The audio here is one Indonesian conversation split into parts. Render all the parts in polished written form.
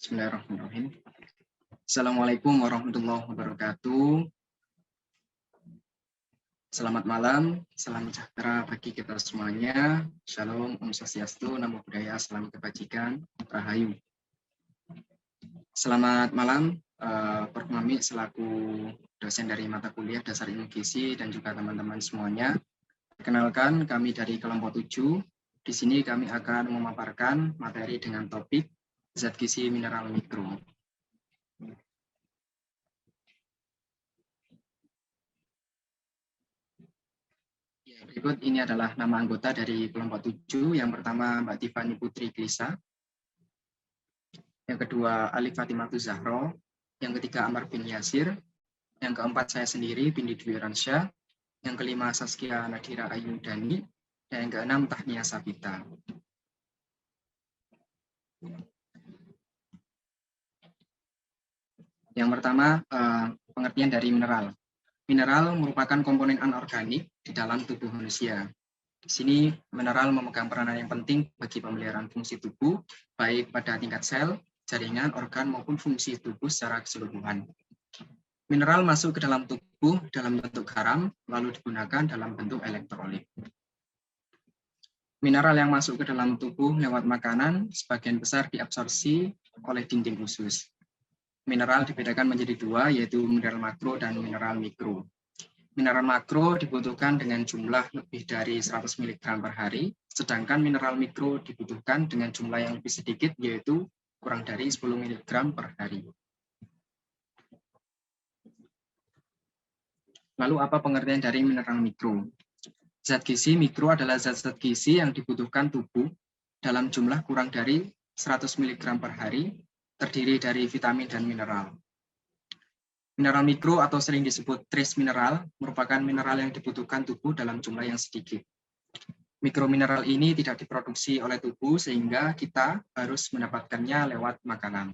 Bismillahirrahmanirrahim. Assalamualaikum warahmatullahi wabarakatuh. Selamat malam, salam sejahtera bagi kita semuanya. Shalom, Om Swastiastu, Namo Buddhaya, salam kebajikan, Rahayu. Selamat malam, Prof. Mami selaku dosen dari mata kuliah Dasar Ilmu Gizi dan juga teman-teman semuanya. Perkenalkan, kami dari kelompok 7. Di sini kami akan memaparkan materi dengan topik zat gizi mineral mikro. Berikut ini adalah nama anggota dari kelompok 7. Yang pertama Mbak Tiffany Putri Klisa. Yang kedua Alif Fatimatu Zahro. Yang ketiga Amar bin Yasir. Yang keempat saya sendiri Bindi Dwi Ransyah. Yang kelima Saskia Nadira Ayu Dhani. Dan yang keenam Tahnia Sabita. Yang pertama pengertian dari mineral. Mineral merupakan komponen anorganik di dalam tubuh manusia. Di sini mineral memegang peranan yang penting bagi pemeliharaan fungsi tubuh, baik pada tingkat sel, jaringan, organ, maupun fungsi tubuh secara keseluruhan. Mineral masuk ke dalam tubuh dalam bentuk garam, lalu digunakan dalam bentuk elektrolit. Mineral yang masuk ke dalam tubuh lewat makanan, sebagian besar diabsorpsi oleh dinding usus. Mineral dibedakan menjadi dua, yaitu mineral makro dan mineral mikro. Mineral makro dibutuhkan dengan jumlah lebih dari 100 mg per hari, sedangkan mineral mikro dibutuhkan dengan jumlah yang lebih sedikit, yaitu kurang dari 10 mg per hari. Lalu apa pengertian dari mineral mikro? Zat gizi mikro adalah zat-zat gizi yang dibutuhkan tubuh dalam jumlah kurang dari 100 mg per hari, terdiri dari vitamin dan mineral. Mineral mikro atau sering disebut trace mineral merupakan mineral yang dibutuhkan tubuh dalam jumlah yang sedikit. Mikromineral ini tidak diproduksi oleh tubuh sehingga kita harus mendapatkannya lewat makanan.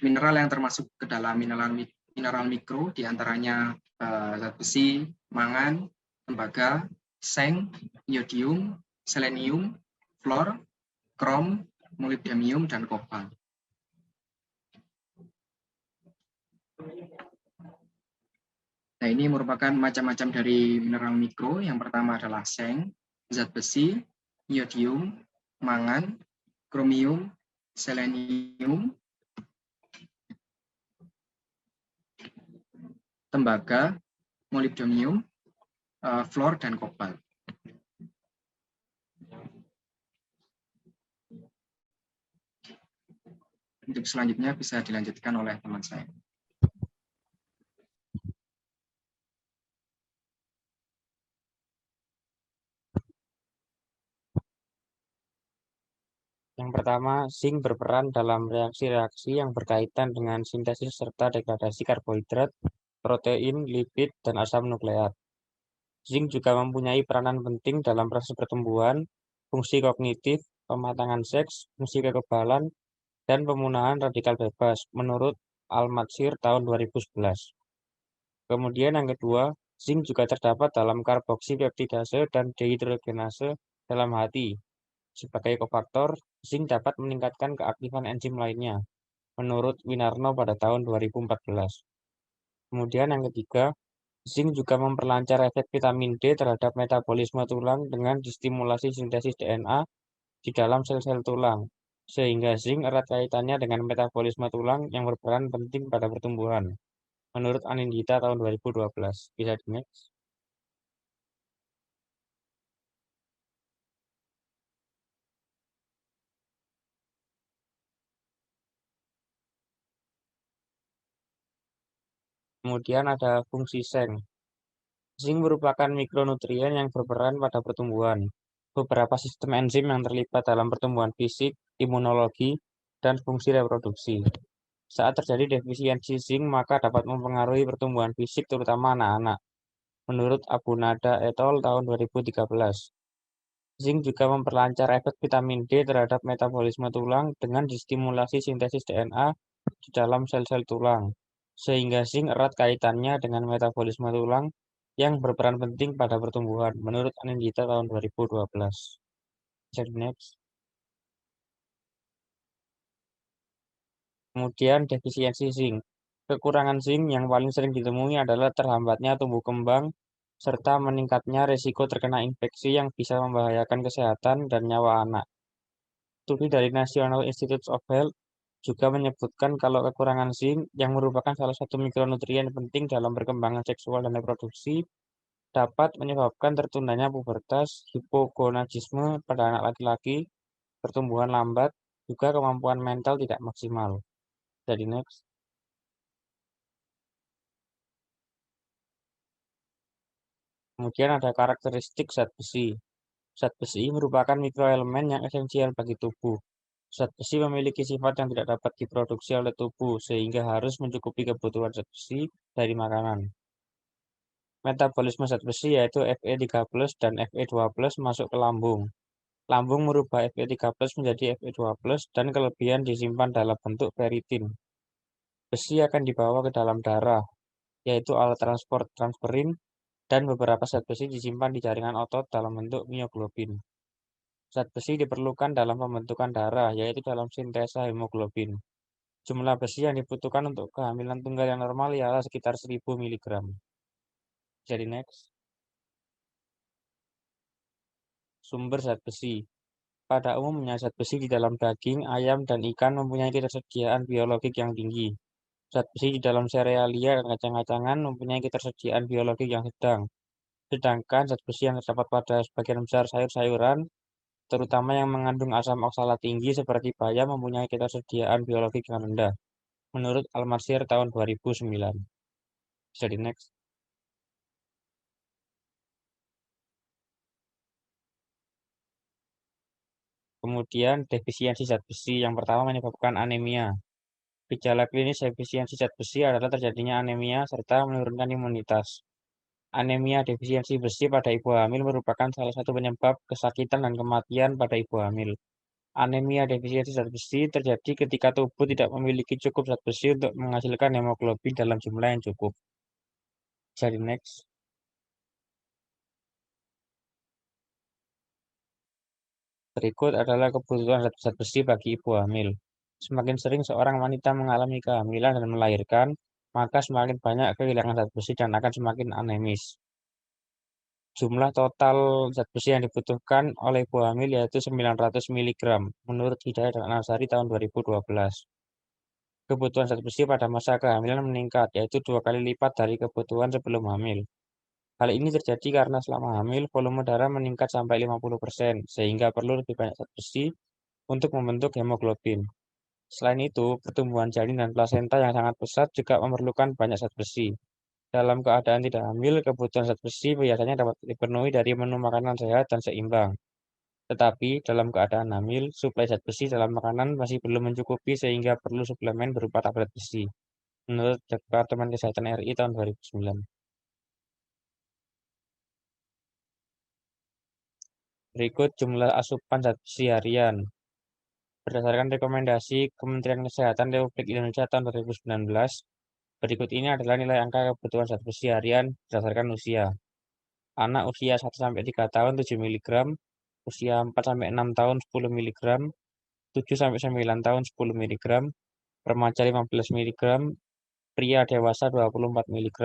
Mineral yang termasuk ke dalam mineral mikro diantaranya zat besi, mangan, tembaga, seng, iodium, selenium, fluor, krom, molybdenium, dan kopal. Nah, ini merupakan macam-macam dari mineral mikro. Yang pertama adalah seng, zat besi, iodium, mangan, kromium, selenium, tembaga, molybdenium, fluor, dan kopal. Untuk selanjutnya bisa dilanjutkan oleh teman saya. Yang pertama, zinc berperan dalam reaksi-reaksi yang berkaitan dengan sintesis serta degradasi karbohidrat, protein, lipid, dan asam nukleat. Zinc juga mempunyai peranan penting dalam proses pertumbuhan, fungsi kognitif, pematangan seks, fungsi kekebalan, dan pemusnahan radikal bebas, menurut Al-Matsir tahun 2011. Kemudian yang kedua, zinc juga terdapat dalam karboksipeptidase dan dehidrogenase dalam hati. Sebagai kofaktor, zinc dapat meningkatkan keaktifan enzim lainnya, menurut Winarno pada tahun 2014. Kemudian yang ketiga, zinc juga memperlancar efek vitamin D terhadap metabolisme tulang dengan distimulasi sintesis DNA di dalam sel-sel tulang, sehingga zinc erat kaitannya dengan metabolisme tulang yang berperan penting pada pertumbuhan, menurut Anindita tahun 2012. Bisa di next. Kemudian ada fungsi seng. Zinc merupakan mikronutrien yang berperan pada pertumbuhan. Beberapa sistem enzim yang terlibat dalam pertumbuhan fisik, imunologi, dan fungsi reproduksi. Saat terjadi defisiensi zinc, maka dapat mempengaruhi pertumbuhan fisik terutama anak-anak. Menurut Abu Nada et al. Tahun 2013. Zinc juga memperlancar efek vitamin D terhadap metabolisme tulang dengan distimulasi sintesis DNA di dalam sel-sel tulang, sehingga zinc erat kaitannya dengan metabolisme tulang yang berperan penting pada pertumbuhan, menurut Anindita tahun 2012. Jadi next. Kemudian defisiensi zinc. Kekurangan zinc yang paling sering ditemui adalah terhambatnya tumbuh kembang serta meningkatnya risiko terkena infeksi yang bisa membahayakan kesehatan dan nyawa anak. Studi dari National Institutes of Health juga menyebutkan kalau kekurangan zinc yang merupakan salah satu mikronutrien penting dalam perkembangan seksual dan reproduksi dapat menyebabkan tertundanya pubertas, hipogonadisme pada anak laki-laki, pertumbuhan lambat, juga kemampuan mental tidak maksimal. Jadi next. Kemudian ada karakteristik zat besi. Zat besi merupakan mikroelemen yang esensial bagi tubuh. Zat besi memiliki sifat yang tidak dapat diproduksi oleh tubuh, sehingga harus mencukupi kebutuhan zat besi dari makanan. Metabolisme zat besi yaitu Fe3+ dan Fe2+ masuk ke lambung. Lambung merubah Fe3+ menjadi Fe2+ dan kelebihan disimpan dalam bentuk ferritin. Besi akan dibawa ke dalam darah, yaitu alat transport transferin, dan beberapa zat besi disimpan di jaringan otot dalam bentuk mioglobin. Zat besi diperlukan dalam pembentukan darah, yaitu dalam sintesa hemoglobin. Jumlah besi yang dibutuhkan untuk kehamilan tunggal yang normal ialah sekitar 1000 mg. Jadi next. Sumber zat besi. Pada umumnya zat besi di dalam daging, ayam, dan ikan mempunyai ketersediaan biologik yang tinggi. Zat besi di dalam serealia dan kacang-kacangan mempunyai ketersediaan biologik yang sedang. Sedangkan zat besi yang terdapat pada sebagian besar sayur-sayuran, terutama yang mengandung asam oksalat tinggi seperti bayam mempunyai ketersediaan biologik yang rendah. Menurut Al-Masyr tahun 2009. Jadi next. Kemudian defisiensi zat besi yang pertama menyebabkan anemia. Gejala klinis defisiensi zat besi adalah terjadinya anemia serta menurunkan imunitas. Anemia defisiensi besi pada ibu hamil merupakan salah satu penyebab kesakitan dan kematian pada ibu hamil. Anemia defisiensi zat besi terjadi ketika tubuh tidak memiliki cukup zat besi untuk menghasilkan hemoglobin dalam jumlah yang cukup. Jadi next. Berikut adalah kebutuhan zat besi bagi ibu hamil. Semakin sering seorang wanita mengalami kehamilan dan melahirkan, maka semakin banyak kehilangan zat besi dan akan semakin anemis. Jumlah total zat besi yang dibutuhkan oleh ibu hamil yaitu 900 mg menurut Hidayat dan Anasari tahun 2012. Kebutuhan zat besi pada masa kehamilan meningkat, yaitu 2 kali lipat dari kebutuhan sebelum hamil. Hal ini terjadi karena selama hamil, volume darah meningkat sampai 50%, sehingga perlu lebih banyak zat besi untuk membentuk hemoglobin. Selain itu, pertumbuhan janin dan plasenta yang sangat pesat juga memerlukan banyak zat besi. Dalam keadaan tidak hamil, kebutuhan zat besi biasanya dapat dipenuhi dari menu makanan sehat dan seimbang. Tetapi, dalam keadaan hamil, suplai zat besi dalam makanan masih belum mencukupi sehingga perlu suplemen berupa tablet besi. Menurut Departemen Kesehatan RI tahun 2009. Berikut jumlah asupan zat besi harian. Berdasarkan rekomendasi Kementerian Kesehatan Republik Indonesia tahun 2019, berikut ini adalah nilai angka kebutuhan zat besi harian berdasarkan usia. Anak usia 1-3 tahun 7 mg, usia 4-6 tahun 10 mg, 7-9 tahun 10 mg, remaja 15 mg, pria dewasa 24 mg,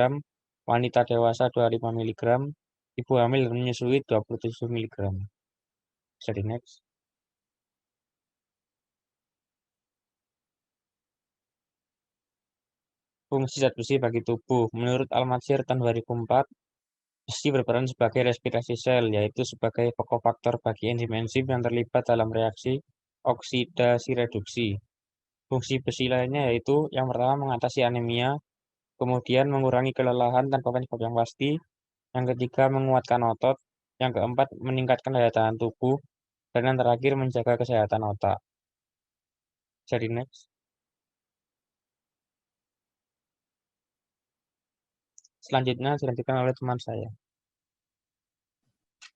wanita dewasa 25 mg, ibu hamil dan menyusui 27 mg. Jadi next. Fungsi zat besi bagi tubuh. Menurut Al-Masyr tahun 2004, besi berperan sebagai respirasi sel, yaitu sebagai pokok faktor bagi enzim-enzim yang terlibat dalam reaksi oksidasi reduksi. Fungsi besi lainnya yaitu yang pertama mengatasi anemia, kemudian mengurangi kelelahan tanpa penyebab yang pasti, yang ketiga menguatkan otot, yang keempat meningkatkan daya tahan tubuh, dan yang terakhir menjaga kesehatan otak. Jadi next. Selanjutnya dilanjutkan oleh teman saya.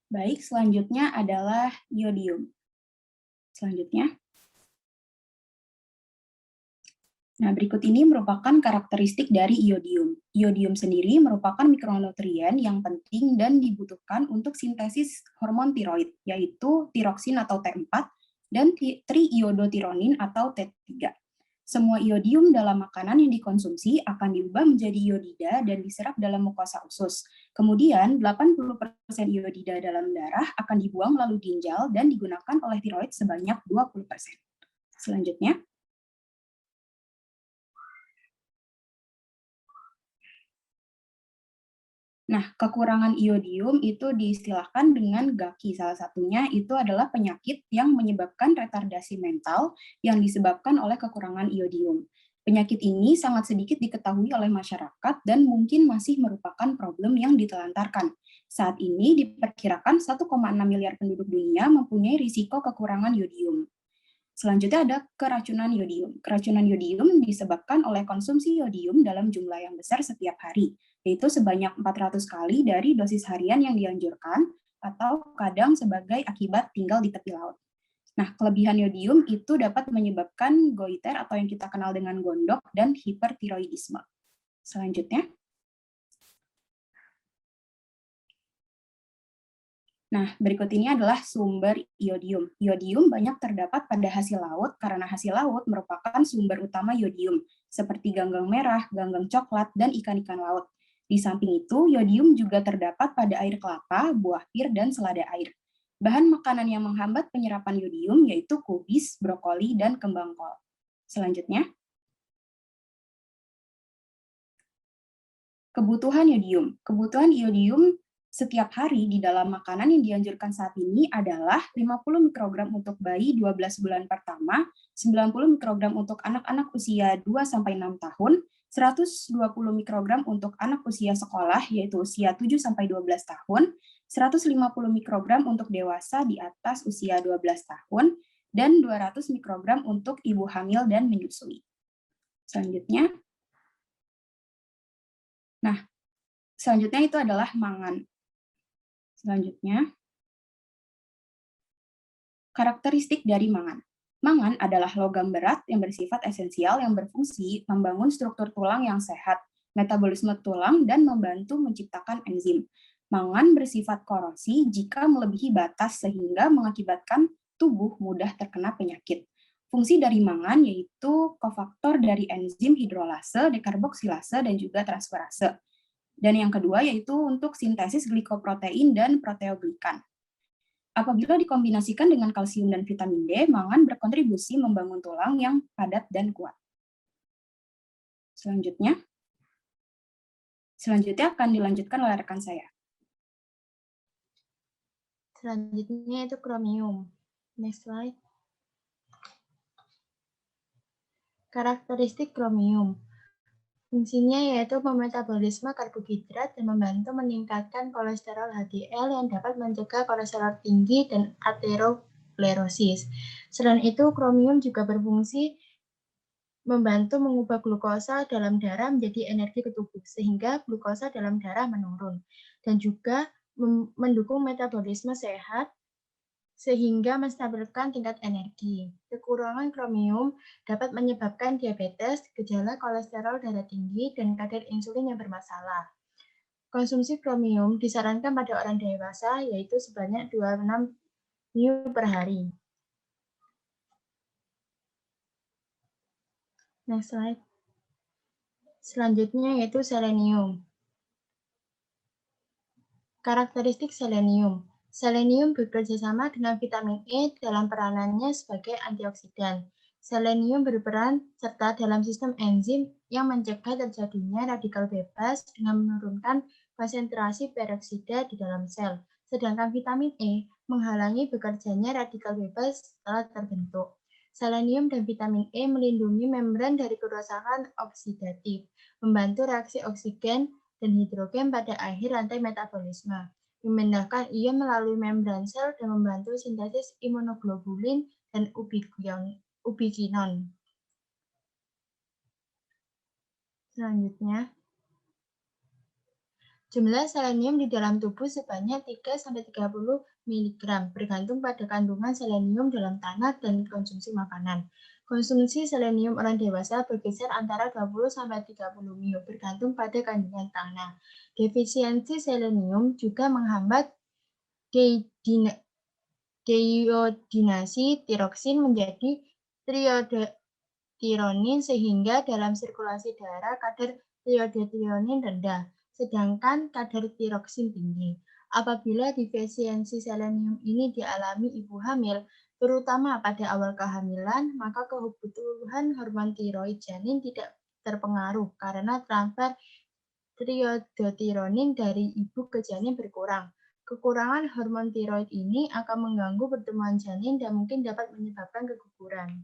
Baik, selanjutnya adalah iodium. Selanjutnya. Nah, berikut ini merupakan karakteristik dari iodium. Iodium sendiri merupakan mikronutrien yang penting dan dibutuhkan untuk sintesis hormon tiroid, yaitu tiroksin atau T4 dan triiodotironin atau T3. Semua iodium dalam makanan yang dikonsumsi akan diubah menjadi iodida dan diserap dalam mukosa usus. Kemudian, 80% iodida dalam darah akan dibuang melalui ginjal dan digunakan oleh tiroid sebanyak 20%. Selanjutnya, nah, kekurangan iodium itu diistilahkan dengan GAKI. Salah satunya itu adalah penyakit yang menyebabkan retardasi mental yang disebabkan oleh kekurangan iodium. Penyakit ini sangat sedikit diketahui oleh masyarakat dan mungkin masih merupakan problem yang ditelantarkan. Saat ini diperkirakan 1,6 miliar penduduk dunia mempunyai risiko kekurangan iodium. Selanjutnya ada keracunan iodium. Keracunan iodium disebabkan oleh konsumsi iodium dalam jumlah yang besar setiap hari, yaitu sebanyak 400 kali dari dosis harian yang dianjurkan, atau kadang sebagai akibat tinggal di tepi laut. Nah, kelebihan iodium itu dapat menyebabkan goiter atau yang kita kenal dengan gondok dan hipertiroidisme. Selanjutnya, nah, berikut ini adalah sumber iodium. Iodium banyak terdapat pada hasil laut karena hasil laut merupakan sumber utama iodium, seperti ganggang merah, ganggang coklat, dan ikan-ikan laut. Di samping itu, iodium juga terdapat pada air kelapa, buah pir, dan selada air. Bahan makanan yang menghambat penyerapan iodium yaitu kubis, brokoli, dan kembang kol. Selanjutnya, kebutuhan iodium. Kebutuhan iodium setiap hari di dalam makanan yang dianjurkan saat ini adalah 50 mikrogram untuk bayi 12 bulan pertama, 90 mikrogram untuk anak-anak usia 2-6 tahun, 120 mikrogram untuk anak usia sekolah, yaitu usia 7-12 tahun, 150 mikrogram untuk dewasa di atas usia 12 tahun, dan 200 mikrogram untuk ibu hamil dan menyusui. Selanjutnya, selanjutnya itu adalah mangan. Selanjutnya, karakteristik dari mangan. Mangan adalah logam berat yang bersifat esensial yang berfungsi membangun struktur tulang yang sehat, metabolisme tulang, dan membantu menciptakan enzim. Mangan bersifat korosi jika melebihi batas sehingga mengakibatkan tubuh mudah terkena penyakit. Fungsi dari mangan yaitu kofaktor dari enzim hidrolase, dekarboksilase, dan juga transferase. Dan yang kedua yaitu untuk sintesis glikoprotein dan proteoglikan. Apabila dikombinasikan dengan kalsium dan vitamin D, mangan berkontribusi membangun tulang yang padat dan kuat. Selanjutnya akan dilanjutkan oleh rekan saya. Selanjutnya itu kromium. Next slide. Karakteristik kromium. Fungsinya yaitu memetabolisme karbohidrat dan membantu meningkatkan kolesterol HDL yang dapat mencegah kolesterol tinggi dan aterosklerosis. Selain itu, kromium juga berfungsi membantu mengubah glukosa dalam darah menjadi energi ke tubuh, sehingga glukosa dalam darah menurun. Dan juga mendukung metabolisme sehat, sehingga menstabilkan tingkat energi. Kekurangan kromium dapat menyebabkan diabetes, gejala kolesterol darah tinggi, dan kadar insulin yang bermasalah. Konsumsi kromium disarankan pada orang dewasa, yaitu sebanyak 26 ml per hari. Next slide. Selanjutnya yaitu selenium. Karakteristik selenium. Selenium bekerja sama dengan vitamin E dalam peranannya sebagai antioksidan. Selenium berperan serta dalam sistem enzim yang mencegah terjadinya radikal bebas dengan menurunkan konsentrasi peroksida di dalam sel. Sedangkan vitamin E menghalangi bekerjanya radikal bebas setelah terbentuk. Selenium dan vitamin E melindungi membran dari kerusakan oksidatif, membantu reaksi oksigen dan hidrogen pada akhir rantai metabolisme, memindahkan ion melalui membran sel dan membantu sintesis imunoglobulin dan ubiquinon. Selanjutnya, jumlah selenium di dalam tubuh sebanyak 3-30 mg, bergantung pada kandungan selenium dalam tanah dan konsumsi makanan. Konsumsi selenium orang dewasa berkisar antara 20-30 ml, bergantung pada kandungan tanah. Defisiensi selenium juga menghambat deiodinasi tiroksin menjadi triotironin sehingga dalam sirkulasi darah kadar triotironin rendah, sedangkan kadar tiroksin tinggi. Apabila defisiensi selenium ini dialami ibu hamil, terutama pada awal kehamilan, maka kebutuhan hormon tiroid janin tidak terpengaruh karena transfer triodotironin dari ibu ke janin berkurang. Kekurangan hormon tiroid ini akan mengganggu pertumbuhan janin dan mungkin dapat menyebabkan keguguran.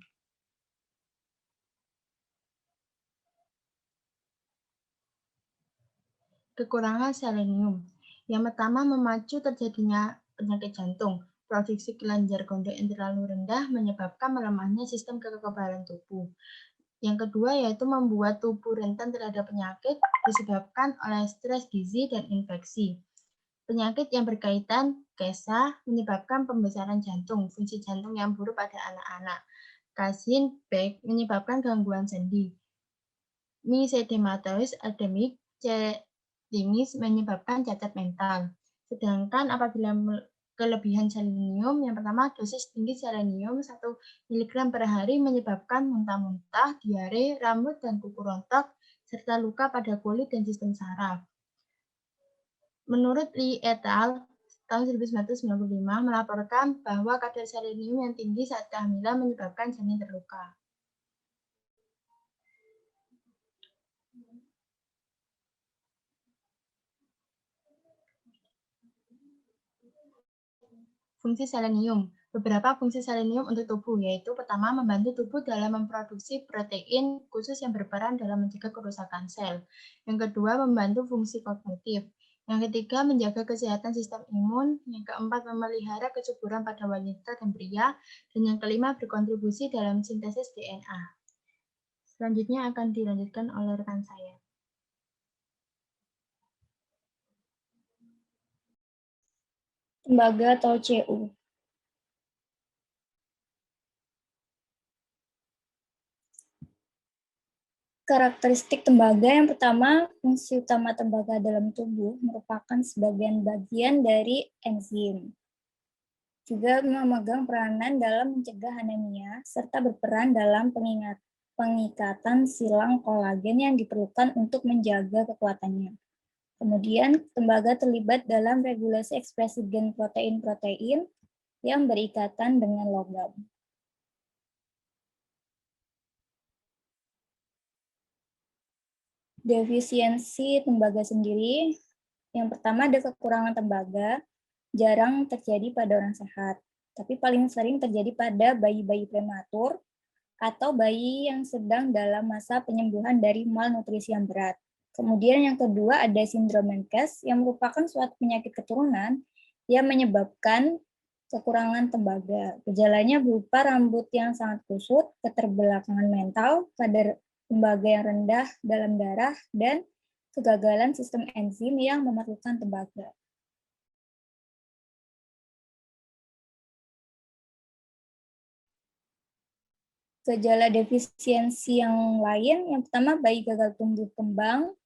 Kekurangan selenium. Yang pertama, memacu terjadinya penyakit jantung. Produksi kelenjar gondok yang terlalu rendah menyebabkan melemahnya sistem kekebalan tubuh. Yang kedua yaitu membuat tubuh rentan terhadap penyakit disebabkan oleh stres gizi dan infeksi. Penyakit yang berkaitan KESA menyebabkan pembesaran jantung, fungsi jantung yang buruk pada anak-anak. Kasin-Beck menyebabkan gangguan sendi. Myxedematosis endemik C-linis menyebabkan cacat mental. Sedangkan apabila kelebihan selenium, yang pertama dosis tinggi selenium 1 mg per hari menyebabkan muntah-muntah, diare, rambut dan kuku rontok, serta luka pada kulit dan sistem saraf. Menurut Lee et al. Tahun 1995 melaporkan bahwa kadar selenium yang tinggi saat kehamilan menyebabkan janin terluka. Fungsi selenium. Beberapa fungsi selenium untuk tubuh, yaitu pertama, membantu tubuh dalam memproduksi protein khusus yang berperan dalam mencegah kerusakan sel. Yang kedua, membantu fungsi kognitif. Yang ketiga, menjaga kesehatan sistem imun. Yang keempat, memelihara kesuburan pada wanita dan pria. Dan yang kelima, berkontribusi dalam sintesis DNA. Selanjutnya akan dilanjutkan oleh rekan saya. Tembaga atau CU. Karakteristik tembaga yang pertama, fungsi utama tembaga dalam tubuh merupakan sebagian bagian dari enzim. Juga memegang peranan dalam mencegah anemia, serta berperan dalam pengikatan silang kolagen yang diperlukan untuk menjaga kekuatannya. Kemudian, tembaga terlibat dalam regulasi ekspresi gen protein-protein yang berikatan dengan logam. Defisiensi tembaga sendiri, yang pertama ada kekurangan tembaga, jarang terjadi pada orang sehat, tapi paling sering terjadi pada bayi-bayi prematur atau bayi yang sedang dalam masa penyembuhan dari malnutrisi yang berat. Kemudian yang kedua ada sindrom Menkes yang merupakan suatu penyakit keturunan yang menyebabkan kekurangan tembaga. Gejalanya berupa rambut yang sangat kusut, keterbelakangan mental, kadar tembaga yang rendah dalam darah, dan kegagalan sistem enzim yang memerlukan tembaga. Gejala defisiensi yang lain, yang pertama bayi gagal tumbuh kembang,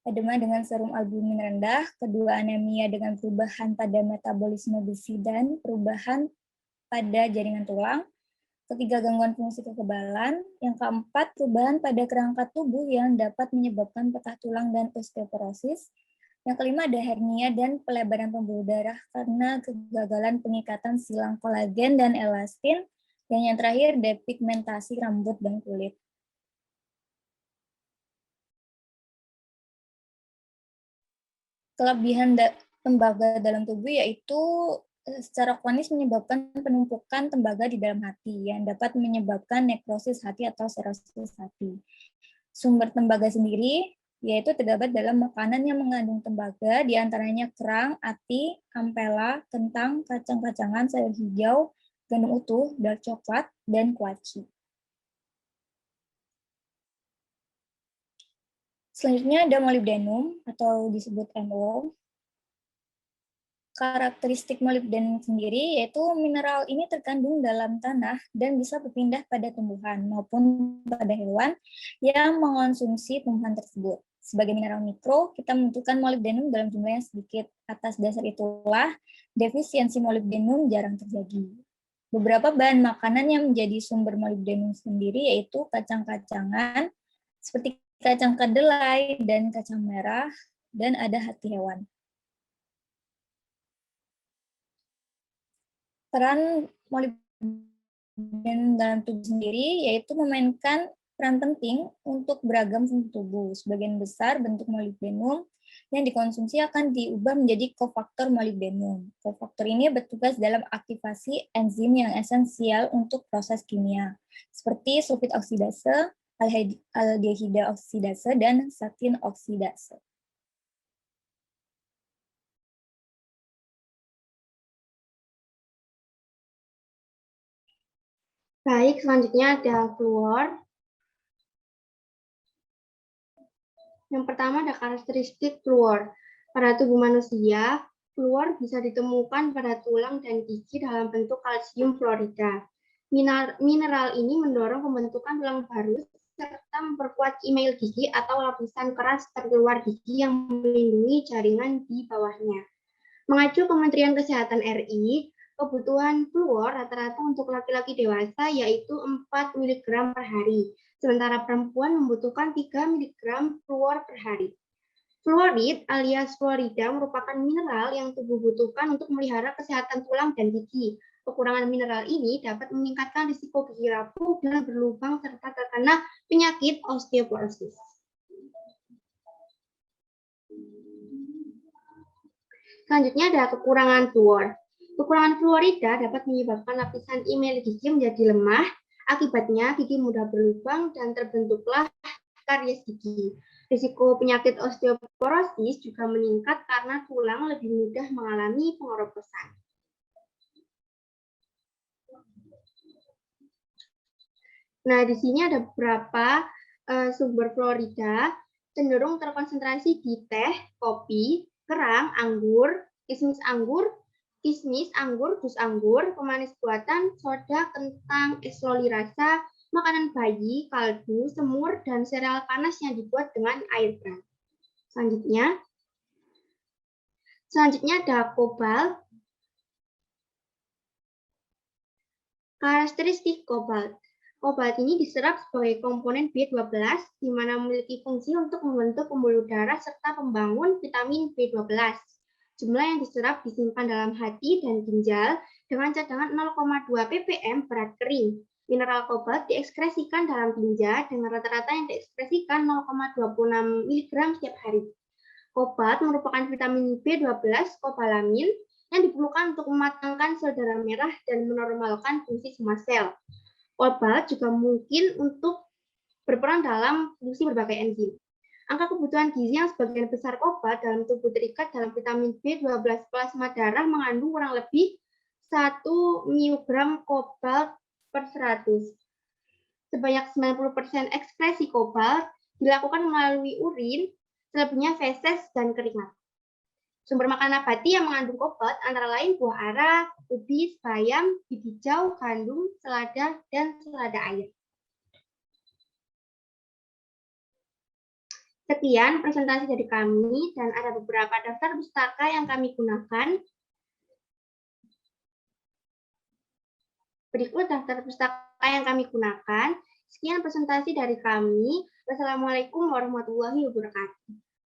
edema dengan serum albumin rendah, kedua anemia dengan perubahan pada metabolisme besi dan perubahan pada jaringan tulang, ketiga gangguan fungsi kekebalan, yang keempat perubahan pada kerangka tubuh yang dapat menyebabkan patah tulang dan osteoporosis, yang kelima ada hernia dan pelebaran pembuluh darah karena kegagalan pengikatan silang kolagen dan elastin, dan yang terakhir depigmentasi rambut dan kulit. Kelebihan tembaga dalam tubuh yaitu secara kronis menyebabkan penumpukan tembaga di dalam hati yang dapat menyebabkan nekrosis hati atau sirosis hati. Sumber tembaga sendiri yaitu terdapat dalam makanan yang mengandung tembaga, diantaranya kerang, ati, ampela, kentang, kacang-kacangan, sayur hijau, gandum utuh, dark coklat, dan kuaci. Selanjutnya ada molybdenum atau disebut MO. Karakteristik molybdenum sendiri yaitu mineral ini terkandung dalam tanah dan bisa berpindah pada tumbuhan maupun pada hewan yang mengonsumsi tumbuhan tersebut. Sebagai mineral mikro, kita membutuhkan molybdenum dalam jumlah yang sedikit. Atas dasar itulah, defisiensi molybdenum jarang terjadi. Beberapa bahan makanan yang menjadi sumber molybdenum sendiri yaitu kacang-kacangan, seperti kacang kedelai dan kacang merah, dan ada hati hewan. Peran molybdenum dalam tubuh sendiri yaitu memainkan peran penting untuk beragam fungsi tubuh. Sebagian besar bentuk molybdenum yang dikonsumsi akan diubah menjadi kofaktor molybdenum. Kofaktor ini bertugas dalam aktivasi enzim yang esensial untuk proses kimia, seperti sulfit oksidase, aldehida oksidase, dan satin oksidase. Baik, selanjutnya ada fluor. Yang pertama ada karakteristik fluor. Pada tubuh manusia, fluor bisa ditemukan pada tulang dan gigi dalam bentuk kalsium fluorida. Mineral ini mendorong pembentukan tulang baru serta memperkuat email gigi atau lapisan keras terluar gigi yang melindungi jaringan di bawahnya. Mengacu Kementerian Kesehatan RI, kebutuhan fluor rata-rata untuk laki-laki dewasa yaitu 4 mg per hari, sementara perempuan membutuhkan 3 mg fluor per hari. Fluorid alias fluorida merupakan mineral yang tubuh butuhkan untuk memelihara kesehatan tulang dan gigi. Kekurangan mineral ini dapat meningkatkan risiko gigi rapuh dan berlubang serta terkena penyakit osteoporosis. Selanjutnya ada kekurangan fluor. Kekurangan fluorida dapat menyebabkan lapisan email gigi menjadi lemah, akibatnya gigi mudah berlubang dan terbentuklah karies gigi. Risiko penyakit osteoporosis juga meningkat karena tulang lebih mudah mengalami pengeroposan. Nah, di sini ada beberapa sumber fluorida cenderung terkonsentrasi di teh, kopi, kerang, anggur, kismis anggur, jus anggur, pemanis buatan, soda, kentang, es loli rasa, makanan bayi, kaldu, semur, dan sereal panas yang dibuat dengan air keran. Selanjutnya ada kobalt. Karakteristik kobalt. Kobalt ini diserap sebagai komponen B12, di mana memiliki fungsi untuk membentuk pembuluh darah serta pembangun vitamin B12. Jumlah yang diserap disimpan dalam hati dan ginjal dengan cadangan 0,2 ppm berat kering. Mineral kobalt diekskresikan dalam tinja dengan rata-rata yang diekskresikan 0,26 mg setiap hari. Kobalt merupakan vitamin B12 kobalamin yang diperlukan untuk mematangkan sel darah merah dan menormalkan fungsi semua sel. Kobalt juga mungkin untuk berperan dalam fungsi berbagai enzim. Angka kebutuhan gizi yang sebagian besar kobalt dalam tubuh terikat dalam vitamin B12 plasma darah mengandung kurang lebih 1 mg kobalt per 100. Sebanyak 90% ekskresi kobalt dilakukan melalui urin, selebihnya feses dan keringat. Sumber makanan nabati yang mengandung kobalt antara lain buah ara, ubi, bayam, biji hijau, gandum, selada, dan selada air. Sekian presentasi dari kami dan ada beberapa daftar pustaka yang kami gunakan. Berikut daftar pustaka yang kami gunakan. Sekian presentasi dari kami. Wassalamualaikum warahmatullahi wabarakatuh.